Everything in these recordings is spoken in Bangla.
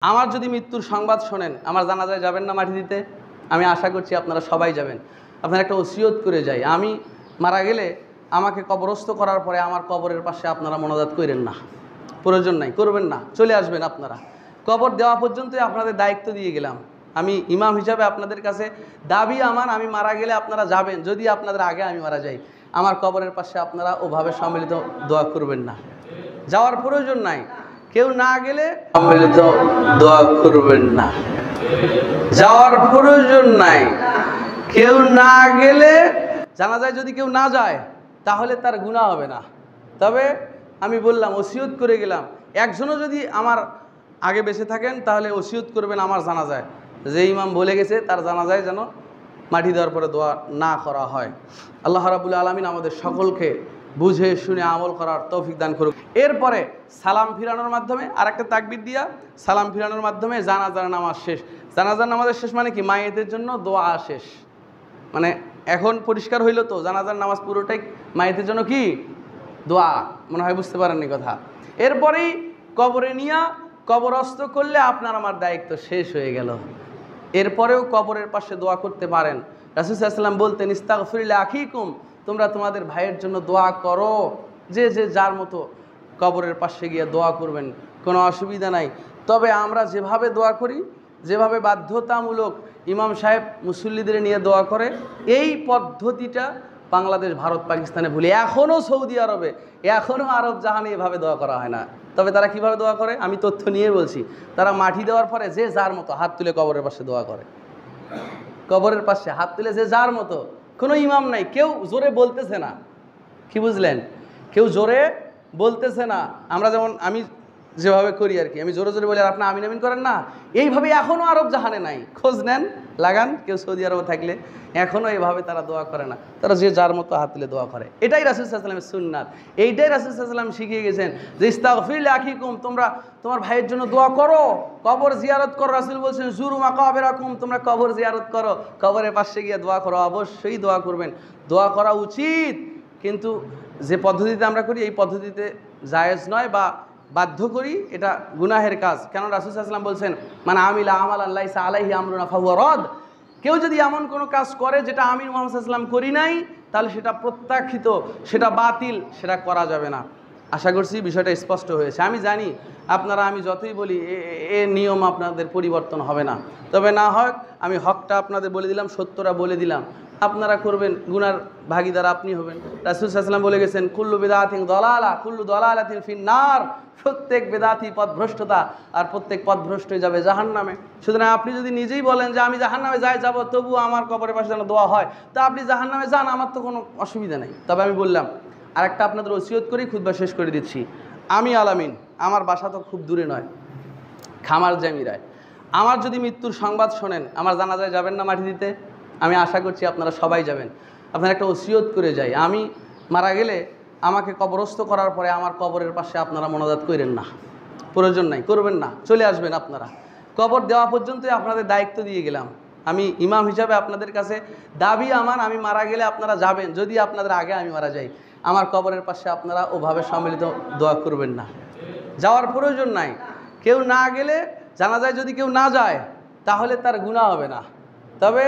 আমার যদি মৃত্যুর সংবাদ শোনেন, আমার জানাজায় যাবেন না মাটি দিতে? আমি আশা করছি আপনারা সবাই যাবেন। আপনারা একটা ওসিয়ত করে যাই, আমি মারা গেলে আমাকে কবরস্থ করার পরে আমার কবরের পাশে আপনারা মোনাজাত করেন না, প্রয়োজন নাই, করবেন না, চলে আসবেন। আপনারা কবর দেওয়া পর্যন্তই আপনাদের দায়িত্ব দিয়ে গেলাম। আমি ইমাম হিসাবে আপনাদের কাছে দাবি আমার, আমি মারা গেলে আপনারা যাবেন, যদি আপনাদের আগে আমি মারা যাই, আমার কবরের পাশে আপনারা ওভাবে সম্মিলিত দোয়া করবেন না। যাওয়ার প্রয়োজন নাই, কেউ না গেলে সম্মিলিত দোয়া করবেন না। যাওয়ার প্রয়োজন নাই, কেউ না গেলে, জানাজায় যদি কেউ না যায় তাহলে তার গুনাহ হবে না। তবে আমি বললাম, ওসিয়ত করে গেলাম, একজনও যদি আমার আগে বেঁচে থাকেন তাহলে ওসিয়ত করবেন আমার জানাজায়, যে ইমাম বলে গেছে তার জানাজায় যেন মাটি দেওয়ার পরে দোয়া না করা হয়। আল্লাহ রাব্বুল আলামিন আমাদের সকলকে বুঝে শুনে আমল করার তৌফিক দান করুক। এরপরে সালাম ফিরানোর মাধ্যমে, আর একটা তাকবীর দিয়া সালাম ফিরানোর মাধ্যমে জানাজার নামাজ শেষ। জানাজার নামাজের শেষ মানে কি? মাইয়েতের জন্য দোয়া শেষ। মানে এখন পরিষ্কার হইল তো, জানাজার নামাজ পুরোটাই মাইয়েতের জন্য কি? দোয়া। মনে হয় বুঝতে পারেননি কথা। এরপরেই কবরে নিয়া কবরস্থ করলে আপনার আমার দায়িত্ব শেষ হয়ে গেল। এরপরেও কবরের পাশে দোয়া করতে পারেন। রাসূল সাল্লাল্লাহু আলাইহি ওয়াসাল্লাম বলতেন, ইস্তাগফিরু লিআখিকুম, তোমরা তোমাদের ভাইয়ের জন্য দোয়া করো। যে যে যার মতো কবরের পাশে গিয়ে দোয়া করবেন, কোনো অসুবিধা নাই। তবে আমরা যেভাবে দোয়া করি, যেভাবে বাধ্যতামূলক ইমাম সাহেব মুসল্লিদের নিয়ে দোয়া করে, এই পদ্ধতিটা বাংলাদেশ, ভারত, পাকিস্তানে ভুলে, এখনও সৌদি আরবে, এখনও আরব জাহানে এভাবে দোয়া করা হয় না। তবে তারা কিভাবে দোয়া করে আমি তথ্য নিয়ে বলছি। তারা মাটি দেওয়ার পরে যে যার মতো হাত তুলে কবরের পাশে দোয়া করে। কবরের পাশে হাত তুলে যে যার মতো, কোনো ইমাম নাই, কেউ জোরে বলতেছে না। কি বুঝলেন? কেউ জোরে বলতেছে না। আমরা যেমন আমি যেভাবে করি আর কি, আমি জোরে জোরে বলি আর আপনি আমিন আমিন করেন না, এইভাবে এখনও আরব জাহানে নাই। খোঁজ নেন, লাগান, কেউ সৌদি আরবে থাকলে এখনও এইভাবে তারা দোয়া করে না। তারা যে যার মতো হাত তুলে দোয়া করে। এটাই রাসূল সাল্লাল্লাহু আলাইহি ওয়াসাল্লামের সুন্নাত। এইটাই রাসূল সাল্লাল্লাহু আলাইহি ওয়াসাল্লাম শিখিয়ে গেছেন যে ইস্তাগফিরু লিআখিকুম, তোমরা তোমার ভাইয়ের জন্য দোয়া করো, কবর জিয়ারত করো। রাসূল বলছেন জুরু মাকাবিরাকুম, তোমরা কবর জিয়ারত করো, কবরের পাশে গিয়ে দোয়া করো। অবশ্যই দোয়া করবেন, দোয়া করা উচিত। কিন্তু যে পদ্ধতিতে আমরা করি, এই পদ্ধতিতে জায়েজ নয় বা বাধ্য করি, এটা গুনাহের কাজ। কেন? রাসূল সাল্লাল্লাহু আলাইহি ওয়াসাল্লাম বলছেন, মান আমিলা আমালান লাইসা আলাইহি আমরুনা ফাহুয়া রাদ। কেউ যদি এমন কোনো কাজ করে যেটা আমি মুহাম্মদ সাল্লাল্লাহু আলাইহি ওয়াসাল্লাম করি নাই, তাহলে সেটা প্রত্যাখ্যিত, সেটা বাতিল, সেটা করা যাবে না। আশা করছি বিষয়টা স্পষ্ট হয়েছে। আমি জানি আপনারা, আমি যতই বলি এ নিয়ম আপনাদের পরিবর্তন হবে না। তবে না হয় আমি হকটা আপনাদের বলে দিলাম, সত্যটা বলে দিলাম, আপনারা করবেন, গুনার ভাগীদার আপনি হবেন। রাসূল সাল্লাল্লাহু আলাইহি ওয়াসাল্লাম বলে গেছেন, কুল্লু বিদআতিন দালালা কুল্লু দালালাতিন ফিন্নার, প্রত্যেক বেদাতি পথভ্রষ্টতা, আর প্রত্যেক পথভ্রষ্ট হয়ে যাবে জাহান্নামে। সুতরাং আপনি যদি নিজেই বলেন যে আমি জাহান্নামে যাব, তবু আমার কবরের পাশে যেন দোয়া হয়, তা আপনি জাহান্নামে যান, আমার তো কোনো অসুবিধা নেই। তবে আমি বললাম, আরেকটা আপনাদের ওসিয়ত করেই খুতবা শেষ করে দিচ্ছি। আমি আলামিন, আমার বাসা তো খুব দূরে নয়, খামার জামিরায়। আমার যদি মৃত্যুর সংবাদ শোনেন, আমার জানাজায় যাবেন না মাটি দিতে? আমি আশা করছি আপনারা সবাই যাবেন। আপনারা একটা ওসিয়ত করে যাই, আমি মারা গেলে আমাকে কবরস্থ করার পরে আমার কবরের পাশে আপনারা মোনাজাত করেন না, প্রয়োজন নাই, করবেন না, চলে আসবেন। আপনারা কবর দেওয়া পর্যন্তই আপনাদের দায়িত্ব দিয়ে গেলাম। আমি ইমাম হিসাবে আপনাদের কাছে দাবি আমার, আমি মারা গেলে আপনারা যাবেন, যদি আপনাদের আগে আমি মারা যাই, আমার কবরের পাশে আপনারা ওভাবে সম্মিলিত দোয়া করবেন না। যাওয়ার প্রয়োজন নাই, কেউ না গেলে, জানাজায় যদি কেউ না যায় তাহলে তার গুনাহ হবে না। তবে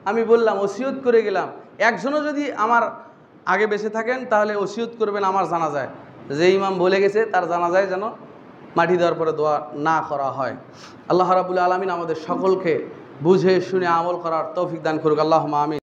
আমি বললাম, ওসিয়ত করে গেলাম, একজনও যদি আমার আগে বেঁচে থাকেন তাহলে ওসিয়ত করবেন আমার জানাজায়, যে ইমাম বলে গেছে তার জানাজায় যেন মাটি দেওয়ার পরে দোয়া না করা হয়। আল্লাহ রাব্বুল আলামিন আমাদের সকলকে বুঝে শুনে আমল করার তৌফিক দান করুক। আল্লাহুম্মা আমিন।